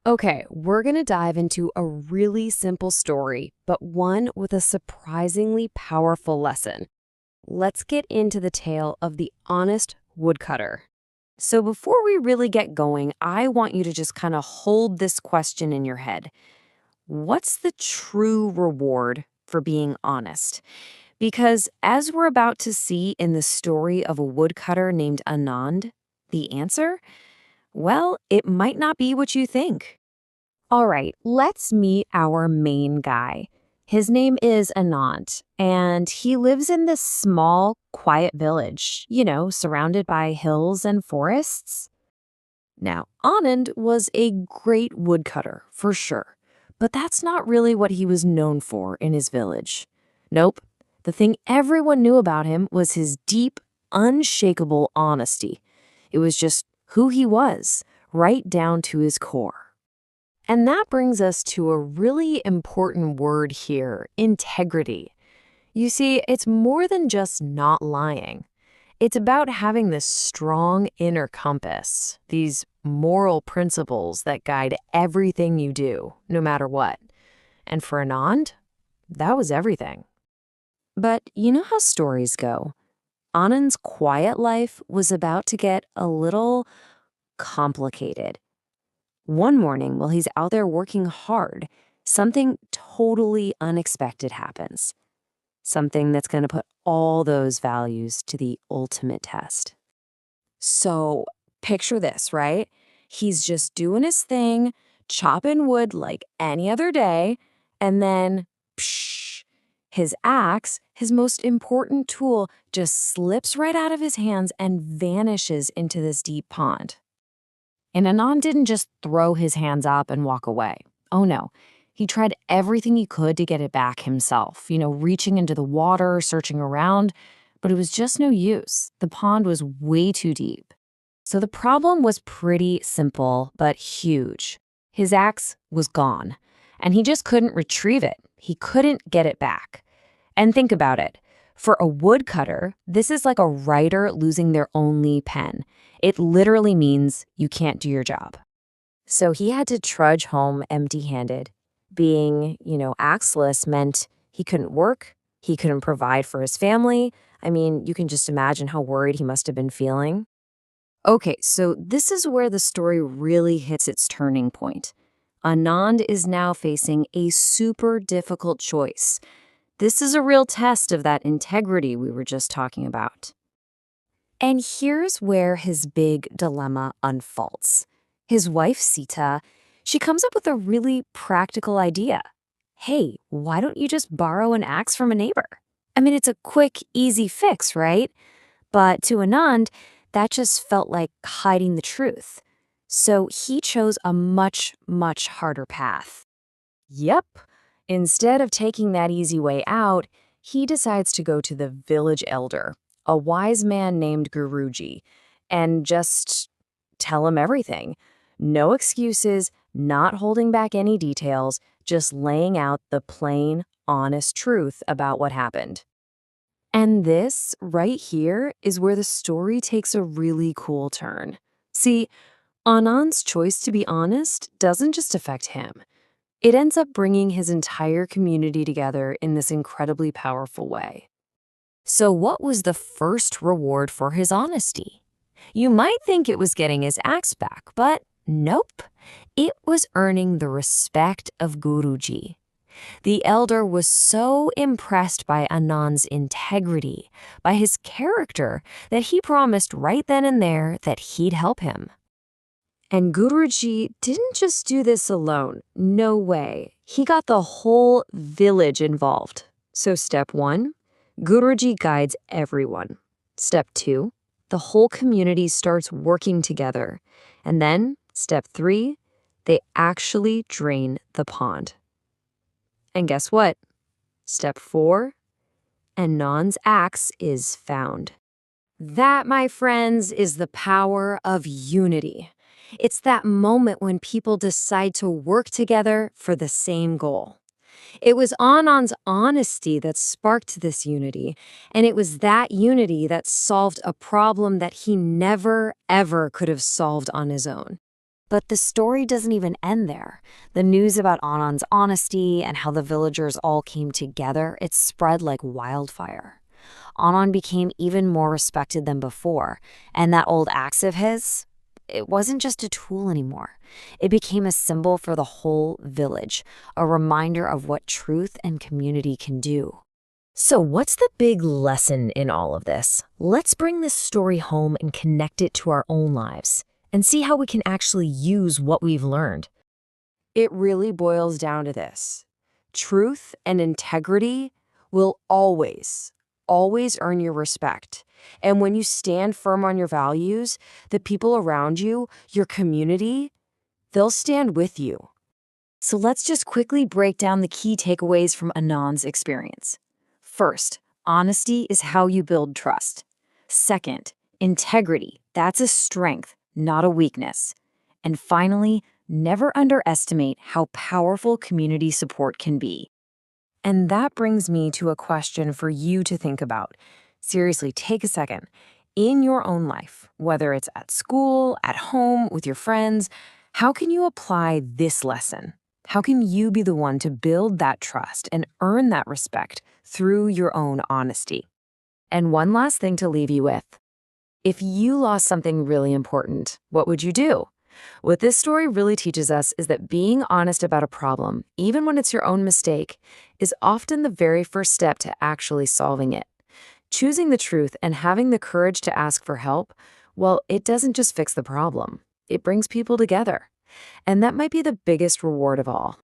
Okay, we're going to dive into a really simple story, but one with a surprisingly powerful lesson. Let's get into the tale of the honest woodcutter. So, before we really get going, I want you to just kind of hold this question in your head. What's the true reward for being honest? Because as we're about to see in the story of a woodcutter named Anand, the answer? Well, it might not be what you think. All right, let's meet our main guy. His name is Anand, and he lives in this small, quiet village, surrounded by hills and forests. Now, Anand was a great woodcutter, for sure, but that's not really what he was known for in his village. Nope, the thing everyone knew about him was his deep, unshakable honesty. It was just who he was, right down to his core. And that brings us to a really important word here, integrity. You see, it's more than just not lying. It's about having this strong inner compass, these moral principles that guide everything you do, no matter what. And for Anand, that was everything. But you know how stories go. Anand's quiet life was about to get a little complicated. One morning, while he's out there working hard, something totally unexpected happens. Something that's going to put all those values to the ultimate test. So, picture this, right? He's just doing his thing, chopping wood like any other day, and then, psh, his axe, his most important tool, just slips right out of his hands and vanishes into this deep pond. And Anand didn't just throw his hands up and walk away. Oh no, he tried everything he could to get it back himself, reaching into the water, searching around, but it was just no use. The pond was way too deep. So the problem was pretty simple, but huge. His axe was gone, and he just couldn't retrieve it. He couldn't get it back. And think about it. For a woodcutter, this is like a writer losing their only pen. It literally means you can't do your job. So he had to trudge home empty-handed. Being, axeless meant he couldn't work, he couldn't provide for his family. I mean, you can just imagine how worried he must have been feeling. Okay, so this is where the story really hits its turning point. Anand is now facing a super difficult choice. This is a real test of that integrity we were just talking about. And here's where his big dilemma unfolds. His wife, Sita, she comes up with a really practical idea. Hey, why don't you just borrow an axe from a neighbor? I mean, it's a quick, easy fix, right? But to Anand, that just felt like hiding the truth. So he chose a much, much harder path. Yep. Instead of taking that easy way out, he decides to go to the village elder, a wise man named Guruji, and just tell him everything. No excuses, not holding back any details, just laying out the plain, honest truth about what happened. And this, right here, is where the story takes a really cool turn. See, Anand's choice to be honest doesn't just affect him. It ends up bringing his entire community together in this incredibly powerful way. So what was the first reward for his honesty? You might think it was getting his axe back, but nope. It was earning the respect of Guruji. The elder was so impressed by Anand's integrity, by his character, that he promised right then and there that he'd help him. And Guruji didn't just do this alone. No way. He got the whole village involved. So step 1, Guruji guides everyone. Step 2, the whole community starts working together. And then, step 3, they actually drain the pond. And guess what? Step 4, Anand's axe is found. That, my friends, is the power of unity. It's that moment when people decide to work together for the same goal. It was Anand's honesty that sparked this unity, and it was that unity that solved a problem that he never, ever could have solved on his own. But the story doesn't even end there. The news about Anand's honesty and how the villagers all came together, it spread like wildfire. Anand became even more respected than before, and that old axe of his, it wasn't just a tool anymore. It became a symbol for the whole village, a reminder of what truth and community can do. So what's the big lesson in all of this? Let's bring this story home and connect it to our own lives and see how we can actually use what we've learned. It really boils down to this. Truth and integrity will always earn your respect. And when you stand firm on your values, the people around you, your community, they'll stand with you. So let's just quickly break down the key takeaways from Anand's experience. First, honesty is how you build trust. Second, integrity, that's a strength, not a weakness. And finally, never underestimate how powerful community support can be. And that brings me to a question for you to think about. Seriously, take a second. In your own life, whether it's at school, at home, with your friends, how can you apply this lesson? How can you be the one to build that trust and earn that respect through your own honesty? And one last thing to leave you with. If you lost something really important, what would you do? What this story really teaches us is that being honest about a problem, even when it's your own mistake, is often the very first step to actually solving it. Choosing the truth and having the courage to ask for help, well, it doesn't just fix the problem. It brings people together. And that might be the biggest reward of all.